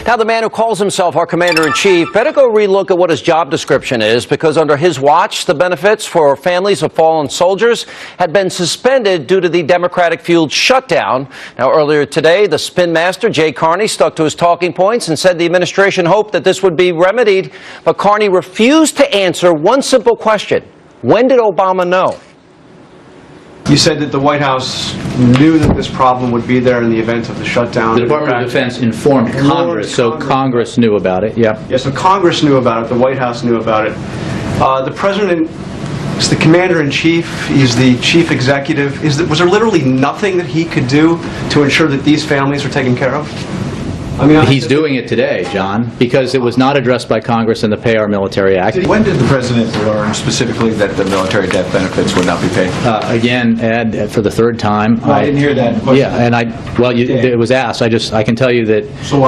Now, the man who calls himself our commander-in-chief better go relook at what his job description is, because under his watch, the benefits for families of fallen soldiers had been suspended due to the Democratic-fueled shutdown. Now, earlier today, the spin master, Jay Carney, stuck to his talking points and said the administration hoped that this would be remedied. But Carney refused to answer one simple question. When did Obama know? You said that the White House knew that this problem would be there in the event of the shutdown. The Department of Defense informed Congress, so Congress knew about it. Yeah. Yeah, so Congress knew about it. The White House knew about it. The President is the Commander-in-Chief. He's the Chief Executive. Was there literally nothing that he could do to ensure that these families are taken care of? I mean, he's doing it today, John, because it was not addressed by Congress in the Pay Our Military Act. When did the President learn specifically that the military death benefits would not be paid? Again, Ed, for the third time. No, I didn't hear that question. Yeah, and it was asked. I can tell you that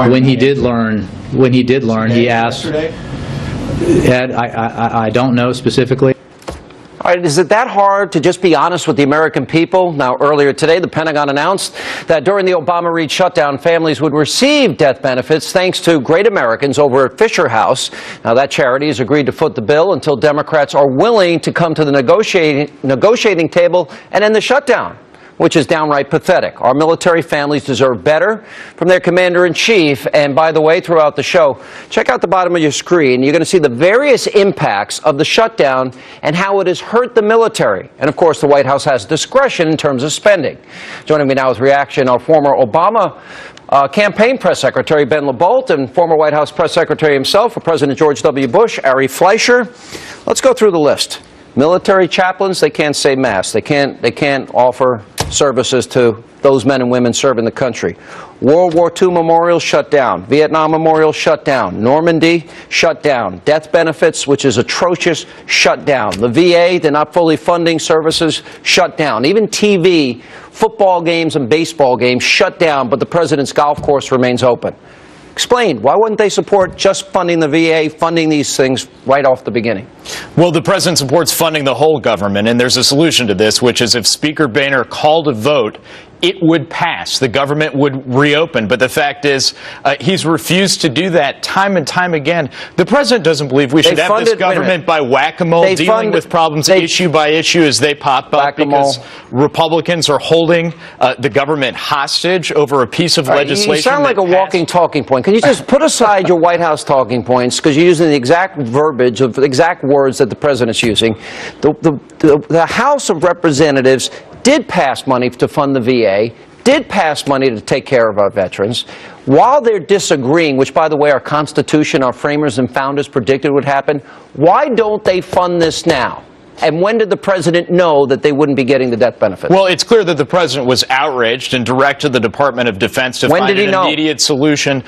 when he did learn, he asked. Ed, I don't know specifically. All right, is it that hard to just be honest with the American people? Now, earlier today, the Pentagon announced that during the Obama-Reed shutdown, families would receive death benefits thanks to Great Americans over at Fisher House. Now, that charity has agreed to foot the bill until Democrats are willing to come to the negotiating table and end the shutdown, which is downright pathetic. Our military families deserve better from their commander-in-chief. And by the way, throughout the show, check out the bottom of your screen. You're going to see the various impacts of the shutdown and how it has hurt the military. And of course, the White House has discretion in terms of spending. Joining me now with reaction, our former Obama campaign press secretary, Ben LaBolt, and former White House press secretary himself for President George W. Bush, Ari Fleischer. Let's go through the list. Military chaplains, they can't say mass. They can't offer services to those men and women serving the country. World War II memorials shut down. Vietnam memorial shut down. Normandy shut down. Death benefits, which is atrocious, shut down. The VA, they're not fully funding services, shut down. Even TV, football games and baseball games shut down, but the president's golf course remains open. Explain, why wouldn't they support just funding the VA, funding these things right off the beginning? Well, the president supports funding the whole government, and there's a solution to this, which is if Speaker Boehner called a vote, it would pass. The government would reopen. But the fact is, he's refused to do that time and time again. The president doesn't believe we should have this government by whack-a-mole, dealing with problems issue by issue as they pop up, because Republicans are holding the government hostage over a piece of legislation. You sound like a walking talking point. Can you just put aside your White House talking points, because you're using the exact verbiage of the exact words that the president's using. The House of Representatives did pass money to fund the VA, did pass money to take care of our veterans. While they're disagreeing, which, by the way, our Constitution, our framers and founders predicted would happen, why don't they fund this now? And when did the president know that they wouldn't be getting the death benefit? Well, it's clear that the president was outraged and directed the Department of Defense to find an immediate solution,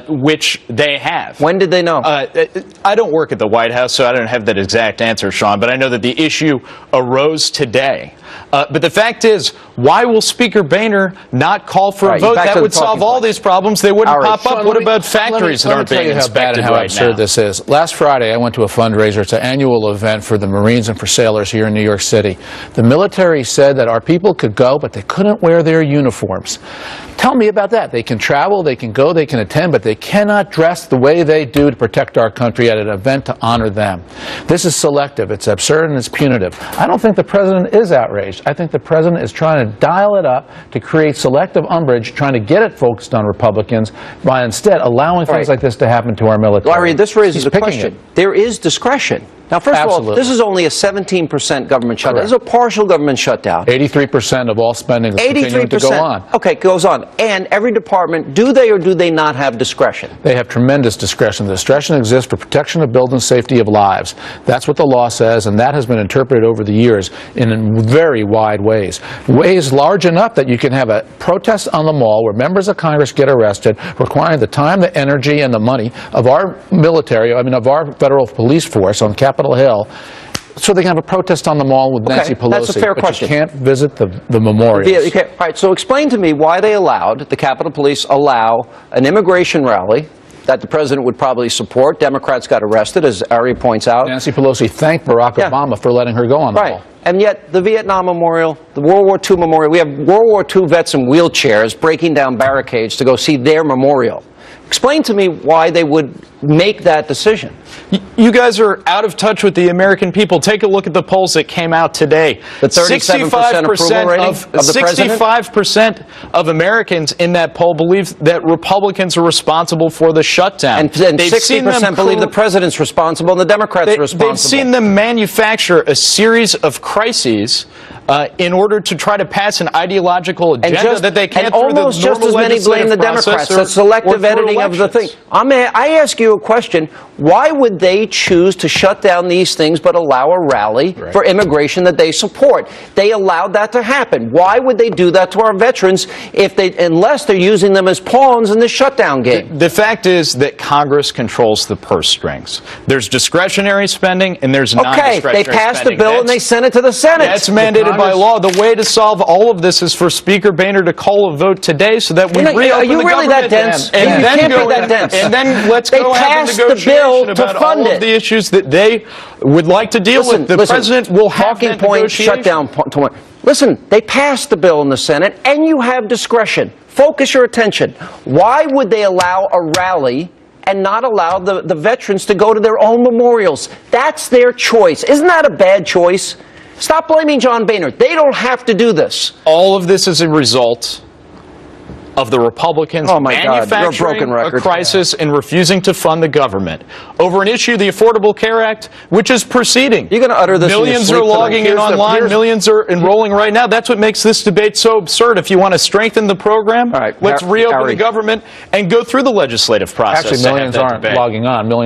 which they have. When did they know? I don't work at the White House, so I don't have that exact answer, Sean, but I know that the issue arose today. But the fact is, why will Speaker Boehner not call for a vote? That would solve all these problems. They wouldn't pop up. What about factories that aren't being inspected right now? How absurd this is. Last Friday, I went to a fundraiser. It's an annual event for the Marines and for sailors here in New York City. The military said that our people could go, but they couldn't wear their uniforms. Tell me about that. They can travel, they can go, they can attend, but they cannot dress the way they do to protect our country at an event to honor them. This is selective. It's absurd and it's punitive. I don't think the president is outraged. I think the president is trying to dial it up to create selective umbrage, trying to get it focused on Republicans by instead allowing things like this to happen to our military. Larry, this raises a question. There is discretion. Now, first of all, this is only a 17% government shutdown. This is a partial government shutdown. 83% of all spending is continuing to go on. Okay, it goes on. And every department, do they or do they not have discretion? They have tremendous discretion. The discretion exists for protection of building safety of lives. That's what the law says, and that has been interpreted over the years in very wide ways. Ways large enough that you can have a protest on the mall where members of Congress get arrested, requiring the time, the energy, and the money of our military, of our federal police force on Capitol Hill, so they can have a protest on the mall with Nancy Pelosi. That's a fair question. You can't visit the memorials. Yeah, okay. All right, so explain to me why they allowed, the Capitol Police allow an immigration rally that the president would probably support. Democrats got arrested, as Ari points out. Nancy Pelosi thanked Barack Obama for letting her go on the mall. And yet the Vietnam Memorial, the World War II Memorial, we have World War II vets in wheelchairs breaking down barricades to go see their memorial. Explain to me why they would make that decision. You guys are out of touch with the American people. Take a look at the polls that came out today. The 37% approval rating of the president? 65% of Americans in that poll believe that Republicans are responsible for the shutdown. And 60% believe the president's responsible and the Democrats are responsible. They've seen them manufacture a series of crises in order to try to pass an ideological agenda that they can't through the normal just as many blame the Democrats. The selective editing of the thing. I ask you a question. Why would they choose to shut down these things but allow a rally for immigration that they support? They allowed that to happen. Why would they do that to our veterans unless they're using them as pawns in the shutdown game? The fact is that Congress controls the purse strings. There's discretionary spending and there's non-discretionary spending. Okay, they passed the bill and they sent it to the Senate. That's mandated by law. The way to solve all of this is for Speaker Boehner to call a vote today so that we reopen the government. Are you really that dense? And you can't be that dense. And then let's go have a negotiation about all of the issues that they would like to deal with. The president will have that negotiation. Shutdown point. Listen, they passed the bill in the Senate, and you have discretion. Focus your attention. Why would they allow a rally and not allow the veterans to go to their own memorials? That's their choice. Isn't that a bad choice? Stop blaming John Boehner. They don't have to do this. All of this is a result of the Republicans manufacturing a crisis and refusing to fund the government over an issue, the Affordable Care Act, which is proceeding. You're going to utter this Millions are logging in online. Millions are enrolling right now. That's what makes this debate so absurd. If you want to strengthen the program, let's reopen the government and go through the legislative process. Actually, millions aren't logging on. Millions